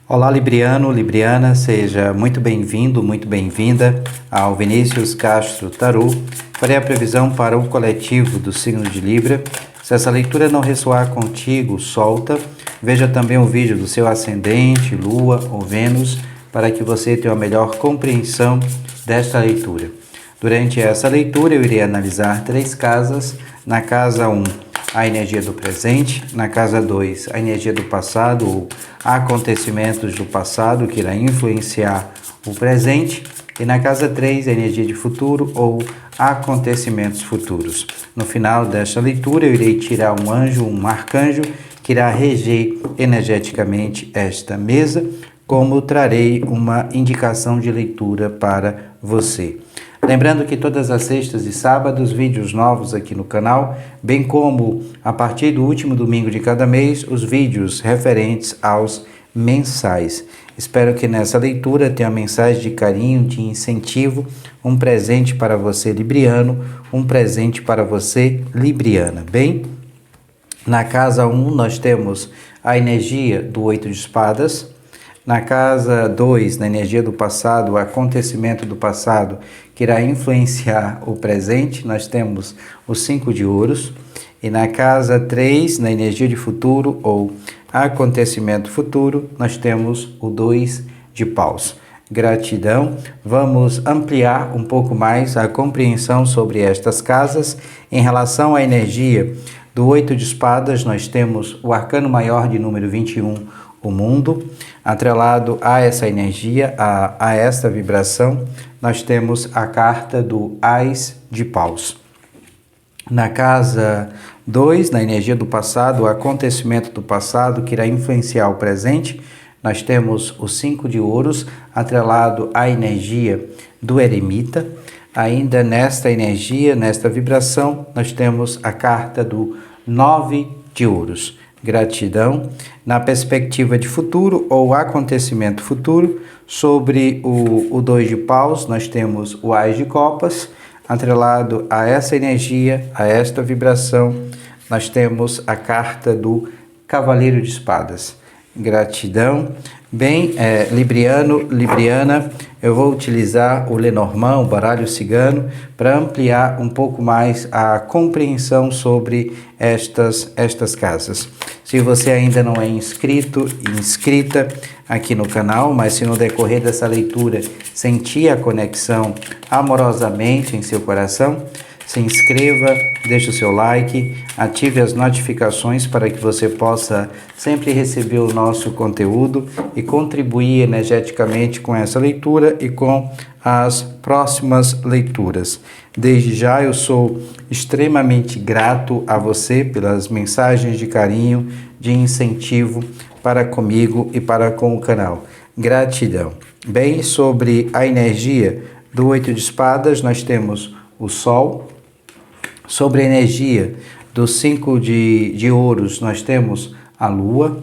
Olá, Libriano, Libriana, seja muito bem-vindo, muito bem-vinda ao Vinícius Castro Tarô. Farei a previsão para o coletivo do signo de Libra. Se essa leitura não ressoar contigo, solta. Veja também o vídeo do seu ascendente, Lua ou Vênus, para que você tenha uma melhor compreensão desta leitura. Durante essa leitura, eu irei analisar 3 casas. Na casa 1, a energia do presente. Na casa 2, a energia do passado ou acontecimentos do passado que irá influenciar o presente. E na casa 3, a energia de futuro ou acontecimentos futuros. No final desta leitura, eu irei tirar um anjo, um arcanjo, que irá reger energeticamente esta mesa, como trarei uma indicação de leitura para você. Lembrando que todas as sextas e sábados, vídeos novos aqui no canal, bem como a partir do último domingo de cada mês, os vídeos referentes aos mensais. Espero que nessa leitura tenha uma mensagem de carinho, de incentivo, um presente para você, libriano, um presente para você, libriana. Bem, na casa 1 nós temos a energia do 8 de espadas. Na casa 2, na energia do passado, o acontecimento do passado que irá influenciar o presente, nós temos o 5 de ouros. E na casa 3, na energia de futuro ou acontecimento futuro, nós temos o 2 de paus. Gratidão. Vamos ampliar um pouco mais a compreensão sobre estas casas. Em relação à energia do 8 de espadas, nós temos o arcano maior de número 21, o mundo. Atrelado a essa energia, a esta vibração, nós temos a carta do Ás de Paus. Na casa 2, na energia do passado, o acontecimento do passado que irá influenciar o presente, nós temos o 5 de ouros, atrelado à energia do eremita. Ainda nesta energia, nesta vibração, nós temos a carta do 9 de ouros. Gratidão. Na perspectiva de futuro ou acontecimento futuro, sobre o 2 de paus, nós temos o Ás de copas. Atrelado a essa energia, a esta vibração, nós temos a carta do Cavaleiro de espadas. Gratidão. Bem, libriano, libriana, eu vou utilizar o Lenormand, o baralho cigano, para ampliar um pouco mais a compreensão sobre estas casas. Se você ainda não é inscrito e inscrita aqui no canal, mas se no decorrer dessa leitura sentir a conexão amorosamente em seu coração, se inscreva, deixe o seu like, ative as notificações para que você possa sempre receber o nosso conteúdo e contribuir energeticamente com essa leitura e com as próximas leituras. Desde já eu sou extremamente grato a você pelas mensagens de carinho, de incentivo para comigo e para com o canal. Gratidão. Bem, sobre a energia do 8 de espadas, nós temos o Sol. Sobre a energia do 5 de ouros, nós temos a Lua.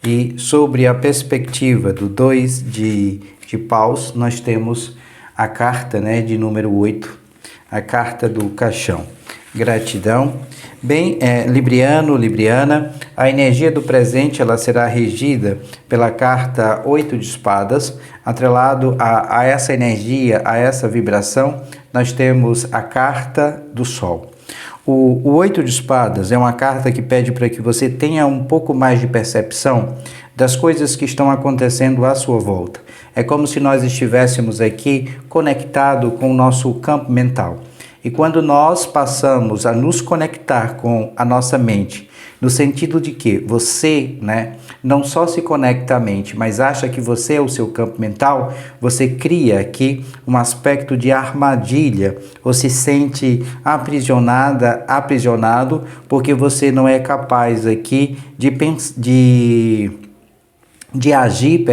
E sobre a perspectiva do 2 de paus, nós temos a carta, de número 8, a carta do caixão. Gratidão. Bem, libriano, libriana, a energia do presente ela será regida pela carta 8 de espadas. Atrelado a essa energia, a essa vibração, nós temos a carta do Sol. O 8 de espadas é uma carta que pede para que você tenha um pouco mais de percepção das coisas que estão acontecendo à sua volta. É como se nós estivéssemos aqui conectados com o nosso campo mental. E quando nós passamos a nos conectar com a nossa mente, no sentido de que você, não só se conecta à mente, mas acha que você é o seu campo mental, você cria aqui um aspecto de armadilha, ou se sente aprisionado, porque você não é capaz aqui de agir,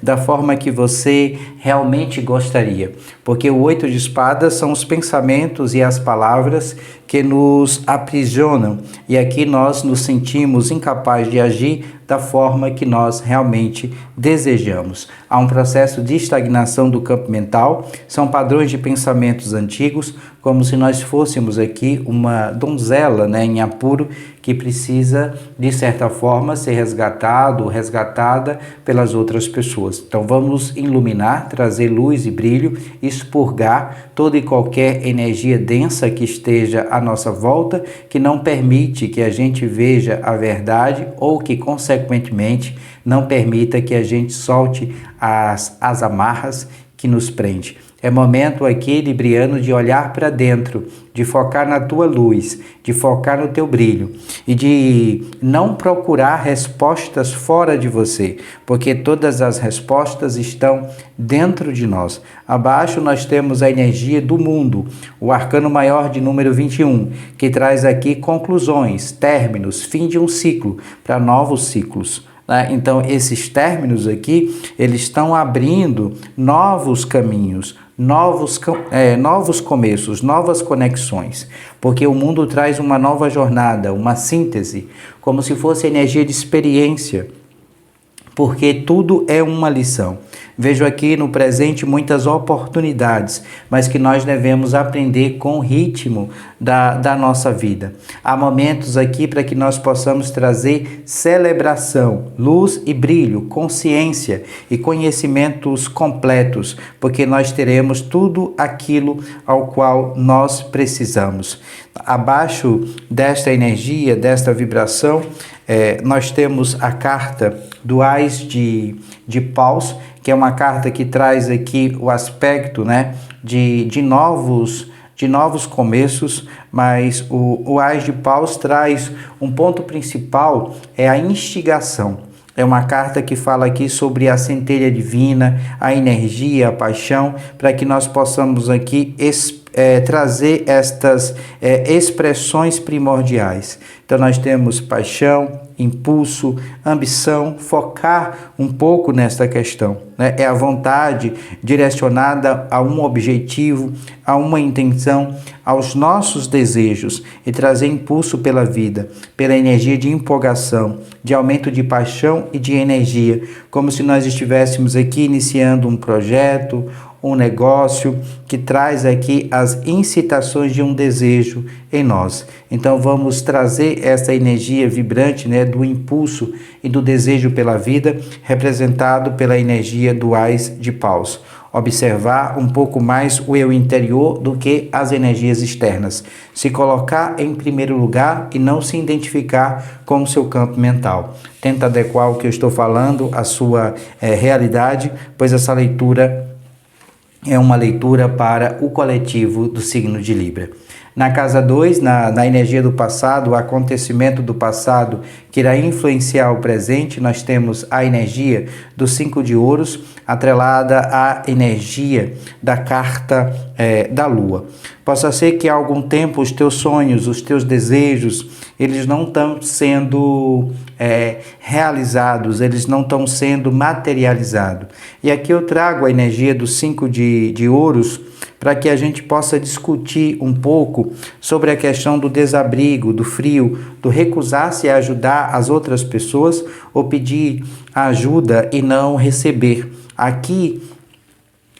da forma que você realmente gostaria. Porque o 8 de espadas são os pensamentos e as palavras que nos aprisionam. E aqui nós nos sentimos incapazes de agir da forma que nós realmente desejamos. Há um processo de estagnação do campo mental, são padrões de pensamentos antigos, como se nós fôssemos aqui uma donzela, em apuro, que precisa, de certa forma, ser resgatado ou resgatada pelas outras pessoas. Então vamos iluminar, trazer luz e brilho, expurgar toda e qualquer energia densa que esteja à nossa volta, que não permite que a gente veja a verdade ou que, consequentemente, não permita que a gente solte as amarras que nos prende. É momento aqui, libriano, de olhar para dentro, de focar na tua luz, de focar no teu brilho e de não procurar respostas fora de você, porque todas as respostas estão dentro de nós. Abaixo nós temos a energia do mundo, o arcano maior de número 21, que traz aqui conclusões, términos, fim de um ciclo para novos ciclos. Então, esses términos aqui, eles estão abrindo novos caminhos, novos começos, novas conexões, porque o mundo traz uma nova jornada, uma síntese, como se fosse energia de experiência, porque tudo é uma lição. Vejo aqui no presente muitas oportunidades, mas que nós devemos aprender com o ritmo da nossa vida. Há momentos aqui para que nós possamos trazer celebração, luz e brilho, consciência e conhecimentos completos, porque nós teremos tudo aquilo ao qual nós precisamos. Abaixo desta energia, desta vibração, nós temos a carta do Ás de Paus, que é uma carta que traz aqui o aspecto de novos começos, mas o Ás de Paus traz um ponto principal, é a instigação. É uma carta que fala aqui sobre a centelha divina, a energia, a paixão, para que nós possamos aqui trazer estas expressões primordiais. Então nós temos paixão, impulso, ambição, focar um pouco nesta questão. É a vontade direcionada a um objetivo, a uma intenção, aos nossos desejos e trazer impulso pela vida, pela energia de empolgação, de aumento de paixão e de energia, como se nós estivéssemos aqui iniciando um projeto, um negócio que traz aqui as incitações de um desejo em nós. Então vamos trazer essa energia vibrante, do impulso e do desejo pela vida, representado pela energia do Ás de Paus. Observar um pouco mais o eu interior do que as energias externas. Se colocar em primeiro lugar e não se identificar com o seu campo mental. Tenta adequar o que eu estou falando à sua realidade, pois essa leitura é uma leitura para o coletivo do signo de Libra. Na casa 2, na energia do passado, o acontecimento do passado que irá influenciar o presente, nós temos a energia do 5 de ouros, atrelada à energia da carta da lua. Possa ser que há algum tempo os teus sonhos, os teus desejos, eles não estão sendo realizados, eles não estão sendo materializados. E aqui eu trago a energia do 5 de ouros, para que a gente possa discutir um pouco sobre a questão do desabrigo, do frio, do recusar-se a ajudar as outras pessoas ou pedir ajuda e não receber. Aqui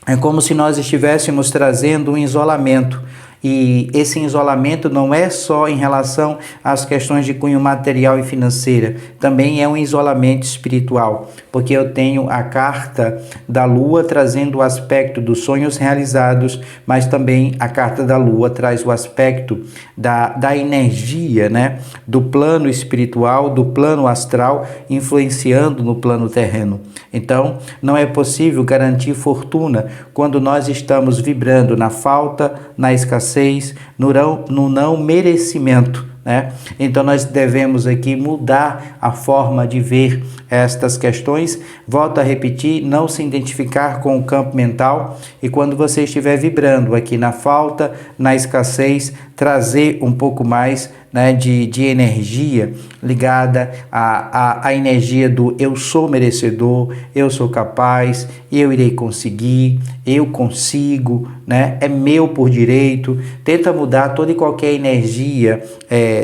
é como se nós estivéssemos trazendo um isolamento. E esse isolamento não é só em relação às questões de cunho material e financeira, também é um isolamento espiritual, porque eu tenho a carta da lua trazendo o aspecto dos sonhos realizados, mas também a carta da lua traz o aspecto da energia, do plano espiritual, do plano astral, influenciando no plano terreno. Então, não é possível garantir fortuna quando nós estamos vibrando na falta, na escassez, no não merecimento. Então nós devemos aqui mudar a forma de ver estas questões. Volto a repetir, não se identificar com o campo mental, e quando você estiver vibrando aqui na falta, na escassez, trazer um pouco mais né, de energia ligada à energia do eu sou merecedor, eu sou capaz, eu irei conseguir, eu consigo, né, é meu por direito. Tenta mudar toda e qualquer energia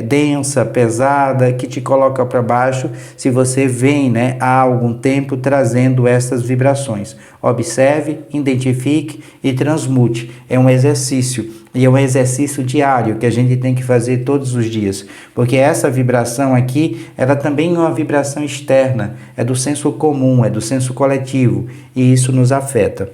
densa, pesada, que te coloca para baixo, se você vem, né, há algum tempo trazendo essas vibrações. Observe, identifique e transmute. É um exercício, e é um exercício diário que a gente tem que fazer todos os dias, porque essa vibração aqui, ela também é uma vibração externa, é do senso comum, é do senso coletivo, e isso nos afeta.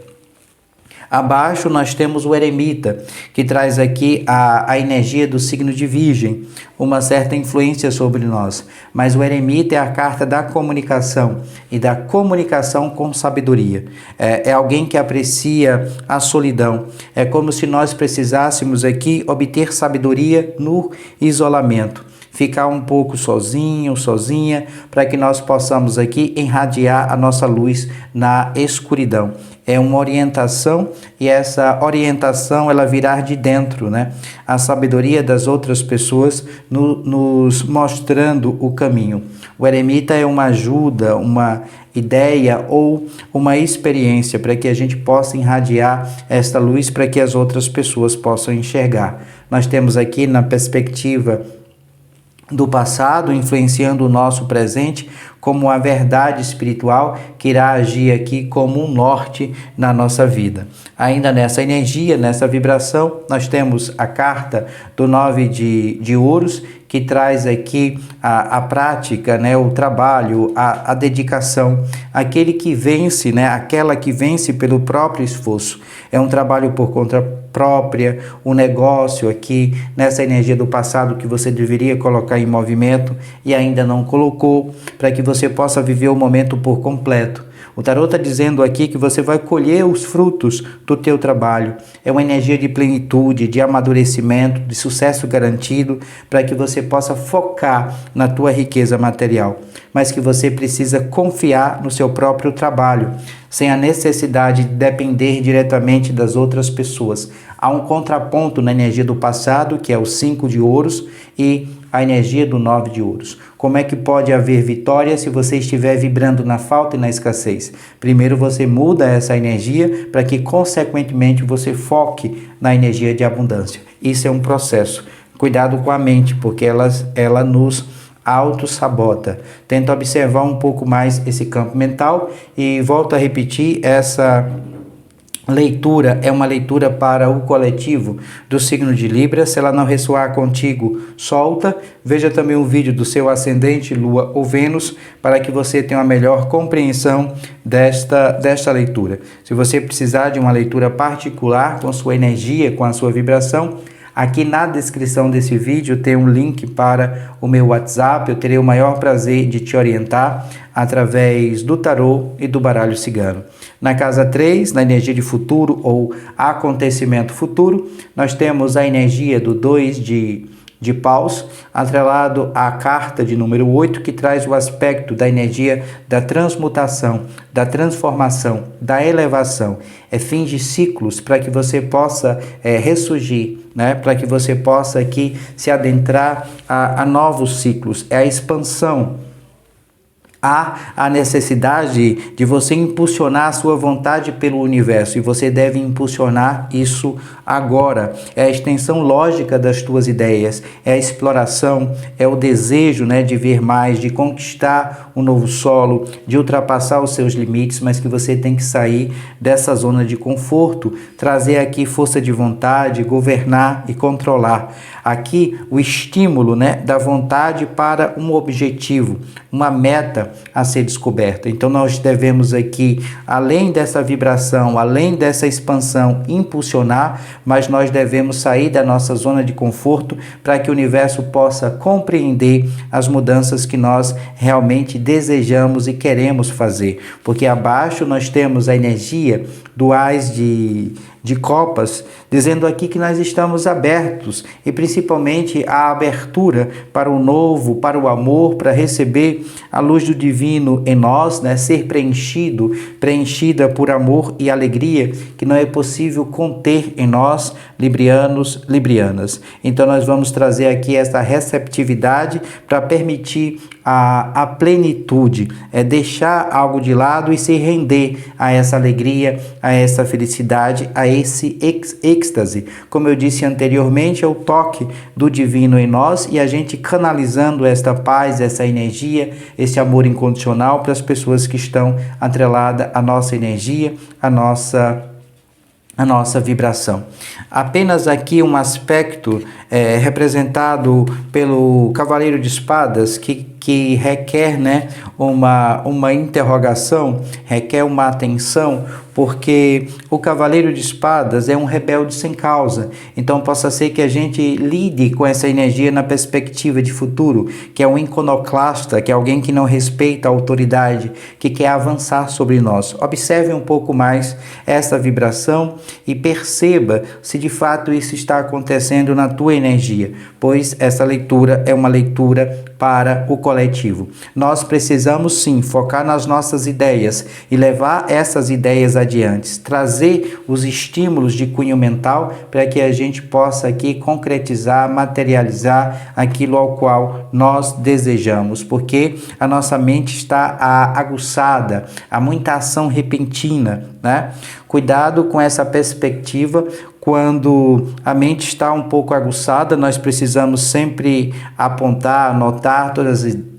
Abaixo nós temos o eremita, que traz aqui a energia do signo de Virgem, uma certa influência sobre nós. Mas o eremita é a carta da comunicação e da comunicação com sabedoria. É alguém que aprecia a solidão. É como se nós precisássemos aqui obter sabedoria no isolamento. Ficar um pouco sozinho, sozinha, para que nós possamos aqui irradiar a nossa luz na escuridão. É uma orientação, e essa orientação ela virá de dentro, né? A sabedoria das outras pessoas nos mostrando o caminho. O eremita é uma ajuda, uma ideia ou uma experiência para que a gente possa irradiar esta luz para que as outras pessoas possam enxergar. Nós temos aqui na perspectiva do passado, influenciando o nosso presente, como a verdade espiritual que irá agir aqui como um norte na nossa vida. Ainda nessa energia, nessa vibração, nós temos a carta do 9 de ouros, que traz aqui a prática, né, o trabalho, a dedicação, aquele que vence, né, aquela que vence pelo próprio esforço. É um trabalho por conta própria, um negócio aqui nessa energia do passado que você deveria colocar em movimento e ainda não colocou, para que você possa viver o momento por completo. O tarô está dizendo aqui que você vai colher os frutos do teu trabalho. É uma energia de plenitude, de amadurecimento, de sucesso garantido, para que você possa focar na tua riqueza material. Mas que você precisa confiar no seu próprio trabalho, sem a necessidade de depender diretamente das outras pessoas. Há um contraponto na energia do passado, que é o 5 de ouros, e a energia do 9 de ouros. Como é que pode haver vitória se você estiver vibrando na falta e na escassez? Primeiro você muda essa energia para que, consequentemente, você foque na energia de abundância. Isso é um processo. Cuidado com a mente, porque ela nos auto-sabota. Tenta observar um pouco mais esse campo mental e volto a repetir, essa leitura é uma leitura para o coletivo do signo de Libra. Se ela não ressoar contigo, solta. Veja também o vídeo do seu ascendente, Lua ou Vênus, para que você tenha uma melhor compreensão desta leitura. Se você precisar de uma leitura particular com sua energia, com a sua vibração, aqui na descrição desse vídeo tem um link para o meu WhatsApp. Eu terei o maior prazer de te orientar através do tarô e do baralho cigano. Na casa 3, na energia de futuro ou acontecimento futuro, nós temos a energia do 2 de paus, atrelado à carta de número 8, que traz o aspecto da energia da transmutação, da transformação, da elevação. É fim de ciclos para que você possa ressurgir, né? Para que você possa aqui se adentrar a novos ciclos. É a expansão. Há a necessidade de você impulsionar a sua vontade pelo universo, e você deve impulsionar isso agora. É a extensão lógica das tuas ideias, é a exploração, é o desejo, né, de ver mais, de conquistar um novo solo, de ultrapassar os seus limites, mas que você tem que sair dessa zona de conforto, trazer aqui força de vontade, governar e controlar. Aqui o estímulo, né, da vontade para um objetivo, uma meta a ser descoberta. Então nós devemos aqui, além dessa vibração, além dessa expansão, impulsionar, mas nós devemos sair da nossa zona de conforto para que o universo possa compreender as mudanças que nós realmente desejamos e queremos fazer. Porque abaixo nós temos a energia do Ás de de copas, dizendo aqui que nós estamos abertos e principalmente a abertura para o novo, para o amor, para receber a luz do divino em nós, né? Ser preenchida por amor e alegria que não é possível conter em nós, librianos, librianas. Então nós vamos trazer aqui essa receptividade para permitir a plenitude, deixar algo de lado e se render a essa alegria, a essa felicidade, a esse êxtase. Como eu disse anteriormente, é o toque do divino em nós e a gente canalizando esta paz, essa energia, esse amor incondicional para as pessoas que estão atreladas à nossa energia, à nossa vibração. Apenas aqui um aspecto representado pelo Cavaleiro de Espadas que requer, né, uma interrogação, requer uma atenção, porque o Cavaleiro de Espadas é um rebelde sem causa. Então possa ser que a gente lide com essa energia na perspectiva de futuro, que é um iconoclasta, que é alguém que não respeita a autoridade, que quer avançar sobre nós. Observe um pouco mais essa vibração e perceba se de fato isso está acontecendo na tua energia, pois essa leitura é uma leitura para o coletivo. Nós precisamos sim focar nas nossas ideias e levar essas ideias adiante, trazer os estímulos de cunho mental para que a gente possa aqui concretizar, materializar aquilo ao qual nós desejamos, porque a nossa mente está aguçada, há muita ação repentina, né? Cuidado com essa perspectiva. Quando a mente está um pouco aguçada, nós precisamos sempre apontar, anotar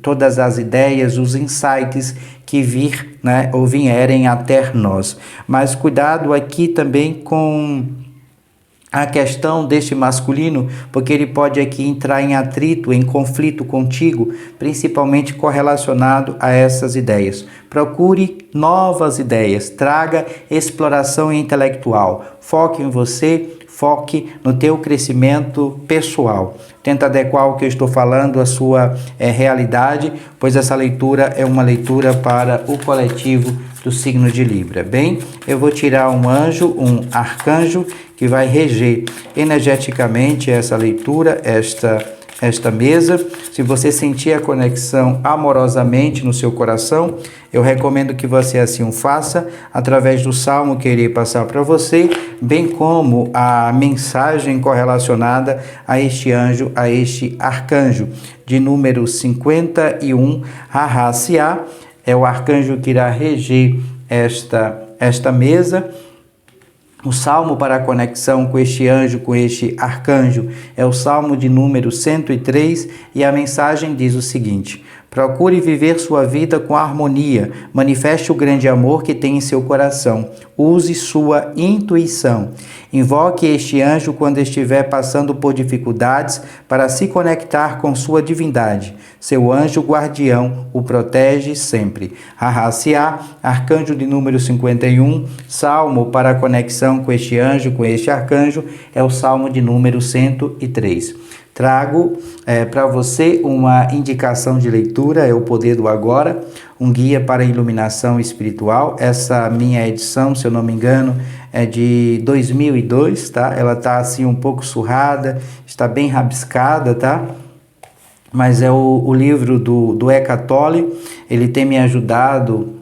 todas as ideias, os insights que vir, né, ou vierem até nós. Mas cuidado aqui também com a questão deste masculino, porque ele pode aqui entrar em atrito, em conflito contigo, principalmente correlacionado a essas ideias. Procure novas ideias, traga exploração intelectual, foque em você, foque no teu crescimento pessoal. Tenta adequar o que eu estou falando à sua realidade, pois essa leitura é uma leitura para o coletivo do signo de Libra. Bem, eu vou tirar um anjo, um arcanjo, que vai reger energeticamente essa leitura, esta mesa. Se você sentir a conexão amorosamente no seu coração, eu recomendo que você assim o faça, através do salmo que irei passar para você, bem como a mensagem correlacionada a este anjo, a este arcanjo, de número 51, Rahasia, é o arcanjo que irá reger esta mesa. O salmo para a conexão com este anjo, com este arcanjo, é o salmo de número 103 e a mensagem diz o seguinte: procure viver sua vida com harmonia, manifeste o grande amor que tem em seu coração, use sua intuição. Invoque este anjo quando estiver passando por dificuldades para se conectar com sua divindade. Seu anjo guardião o protege sempre. Rahasia, arcanjo de número 51, salmo para a conexão com este anjo, com este arcanjo, é o salmo de número 103. Trago para você uma indicação de leitura, é o Poder do Agora, um guia para a iluminação espiritual. Essa minha edição, se eu não me engano, é de 2002, tá? Ela tá assim um pouco surrada, está bem rabiscada, tá? Mas é o livro do Eckhart Tolle. Ele tem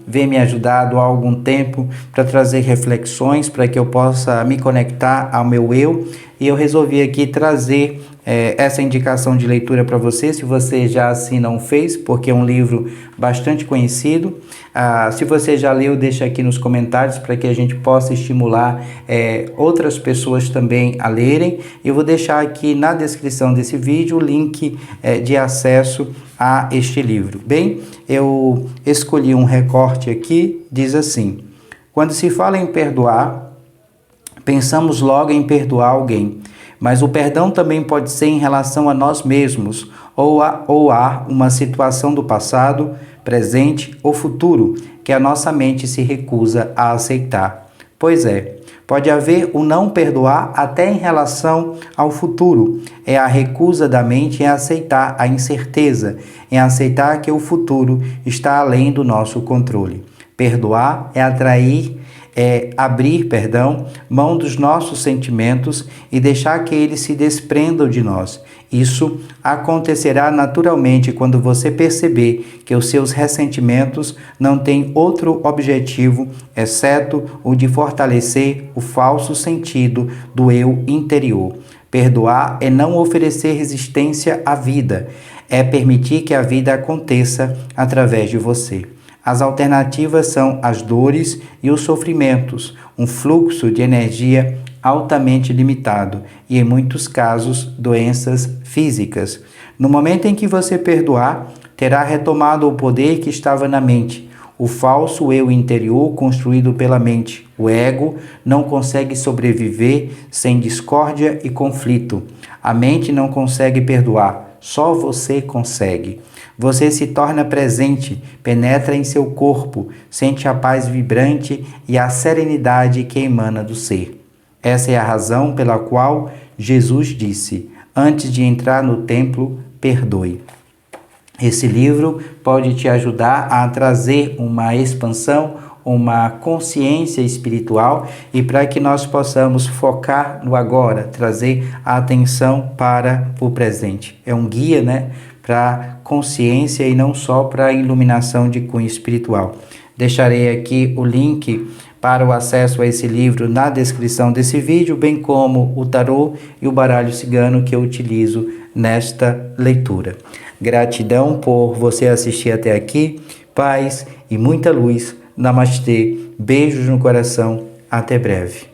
vem me ajudado há algum tempo para trazer reflexões, para que eu possa me conectar ao meu eu, e eu resolvi aqui trazer essa indicação de leitura para você, se você já assim não fez, porque é um livro bastante conhecido. Se você já leu, deixa aqui nos comentários para que a gente possa estimular outras pessoas também a lerem. Eu vou deixar aqui na descrição desse vídeo o link de acesso a este livro. Bem, eu escolhi um recorte aqui, diz assim: quando se fala em perdoar, pensamos logo em perdoar alguém. Mas o perdão também pode ser em relação a nós mesmos, ou a uma situação do passado, presente ou futuro, que a nossa mente se recusa a aceitar. Pois é, pode haver o não perdoar até em relação ao futuro. É a recusa da mente em aceitar a incerteza, em aceitar que o futuro está além do nosso controle. Perdoar é atrair é abrir, mão dos nossos sentimentos e deixar que eles se desprendam de nós. Isso acontecerá naturalmente quando você perceber que os seus ressentimentos não têm outro objetivo, exceto o de fortalecer o falso sentido do eu interior. Perdoar é não oferecer resistência à vida, é permitir que a vida aconteça através de você. As alternativas são as dores e os sofrimentos, um fluxo de energia altamente limitado e, em muitos casos, doenças físicas. No momento em que você perdoar, terá retomado o poder que estava na mente. O falso eu interior construído pela mente, o ego, não consegue sobreviver sem discórdia e conflito. A mente não consegue perdoar, só você consegue. Você se torna presente, penetra em seu corpo, sente a paz vibrante e a serenidade que emana do ser. Essa é a razão pela qual Jesus disse: antes de entrar no templo, perdoe. Esse livro pode te ajudar a trazer uma expansão, uma consciência espiritual e para que nós possamos focar no agora, trazer a atenção para o presente. É um guia, para consciência e não só para iluminação de cunho espiritual. Deixarei aqui o link para o acesso a esse livro na descrição desse vídeo, bem como o tarô e o baralho cigano que eu utilizo nesta leitura. Gratidão por você assistir até aqui, paz e muita luz. Namastê, beijos no coração, até breve.